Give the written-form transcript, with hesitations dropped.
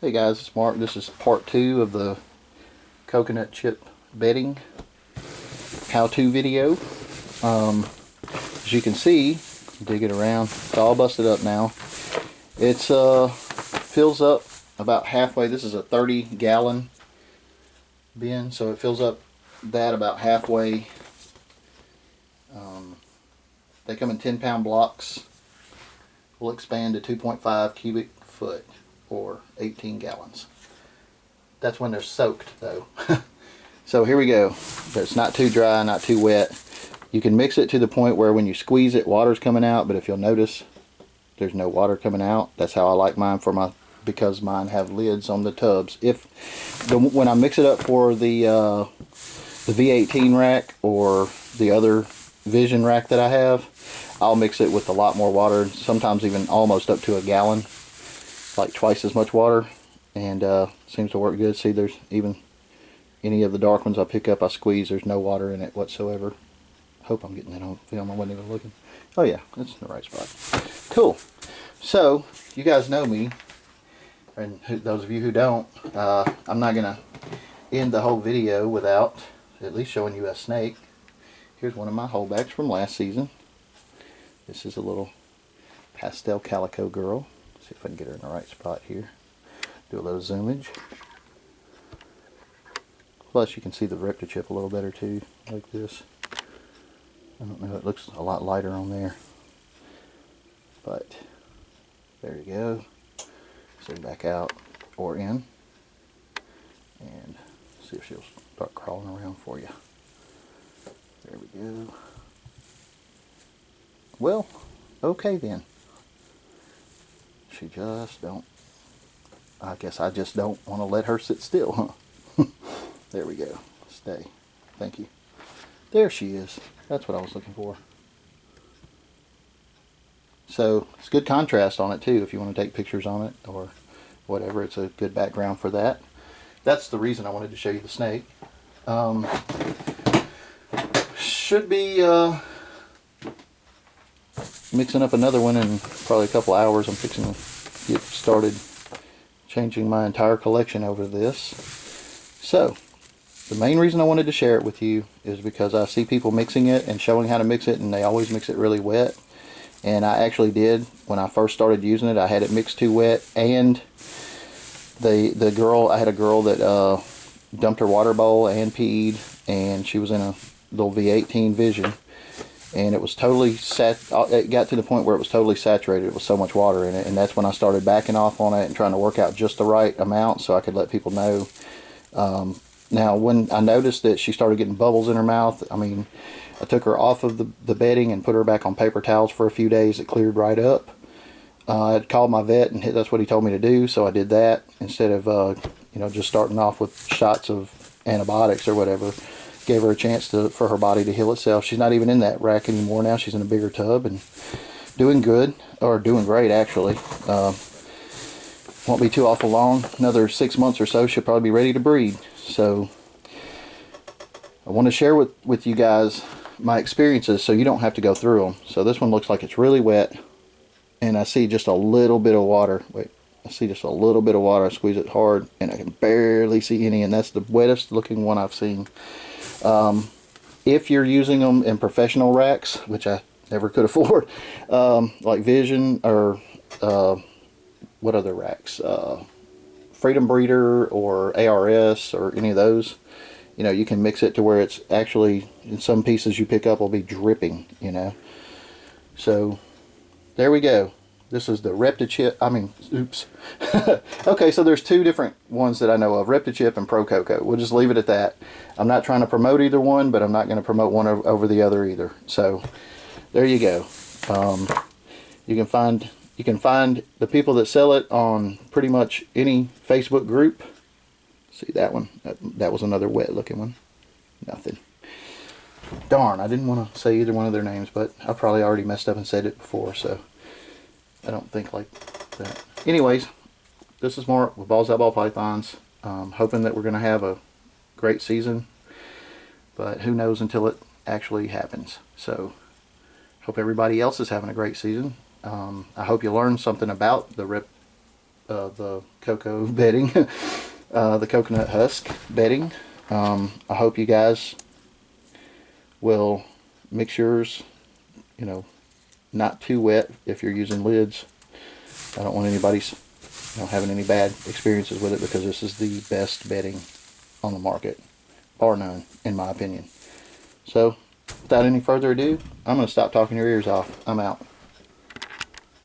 Hey guys, it's Mark. This is part 2 of the coconut chip bedding how-to video. As you can see, dig it around. It's all busted up now. It's fills up about halfway. This is a 30-gallon bin, so it fills up that about halfway. They come in 10-pound blocks. Will expand to 2.5 cubic foot or 18 gallons. That's when they're soaked though. So here we go. It's not too dry, not too wet. You can mix it to the point where when you squeeze it, water's coming out, but if you'll notice, there's no water coming out. That's how I like mine because mine have lids on the tubs. When I mix it up for the V18 rack or the other Vision rack that I have, I'll mix it with a lot more water, sometimes even almost up to a gallon, like twice as much water, and seems to work good. See, there's even any of the dark ones I pick up, I squeeze, there's no water in it whatsoever. Hope I'm getting that on film. I wasn't even looking. Oh yeah, it's in the right spot. Cool. So you guys know me, and those of you who don't, I'm not gonna end the whole video without at least showing you a snake. Here's one of my holdbacks from last season. This is a little pastel calico girl. See if I can get her in the right spot here. Do a little zoomage. Plus you can see the Reptichip a little better too, like this. I don't know, it looks a lot lighter on there. But there you go. Zoom back out or in. And see if she'll start crawling around for you. There we go. Well, okay then. She just don't, I guess I just don't want to let her sit still, huh? There we go. Stay. Thank you. There she is. That's what I was looking for. So, it's good contrast on it too if you want to take pictures on it or whatever. It's a good background for that. That's the reason I wanted to show you the snake. Should be mixing up another one in probably a couple hours. I'm fixing to get started changing my entire collection over this. So the main reason I wanted to share it with you is because I see people mixing it and showing how to mix it, and they always mix it really wet. And I actually did when I first started using it. I had it mixed too wet, and I had a girl that dumped her water bowl and peed, and she was in a little V18 Vision, and it was totally it got to the point where it was totally saturated with so much water in it, and that's when I started backing off on it and trying to work out just the right amount so I could let people know. Now when I noticed that she started getting bubbles in her mouth, I mean, I took her off of the bedding and put her back on paper towels for a few days. It cleared right up. I had called my vet, and that's what he told me to do, so I did that instead of just starting off with shots of antibiotics or whatever. Gave her a chance for her body to heal itself. She's not even in that rack anymore now. She's in a bigger tub and doing good, or doing great actually. Won't be too awful long. Another 6 months or so, she'll probably be ready to breed. So I want to share with you guys my experiences so you don't have to go through them. So this one looks like it's really wet, and I see just a little bit of water. Wait, I see just a little bit of water. I squeeze it hard and I can barely see any, and that's the wettest looking one I've seen. If you're using them in professional racks, which I never could afford, like Vision or what other racks, Freedom Breeder or ARS or any of those, you can mix it to where it's actually, in some pieces you pick up, will be dripping, So there we go. This is the Reptichip, oops. Okay, so there's two different ones that I know of, Reptichip and Pro Coco. We'll just leave it at that. I'm not trying to promote either one, but I'm not going to promote one over the other either. So there you go. You can find the people that sell it on pretty much any Facebook group. See that one? That was another wet looking one. Nothing. Darn, I didn't want to say either one of their names, but I probably already messed up and said it before, so I don't think like that. Anyways, this is Mark with Balls Out Ball Pythons. Hoping that we're going to have a great season, but who knows until it actually happens. So hope everybody else is having a great season. I hope you learned something about the the cocoa bedding, the coconut husk bedding. I hope you guys will mix yours, you know, not too wet if you're using lids. I don't want anybody's, having any bad experiences with it, because this is the best bedding on the market, bar none, in my opinion. So, without any further ado, I'm going to stop talking your ears off. I'm out.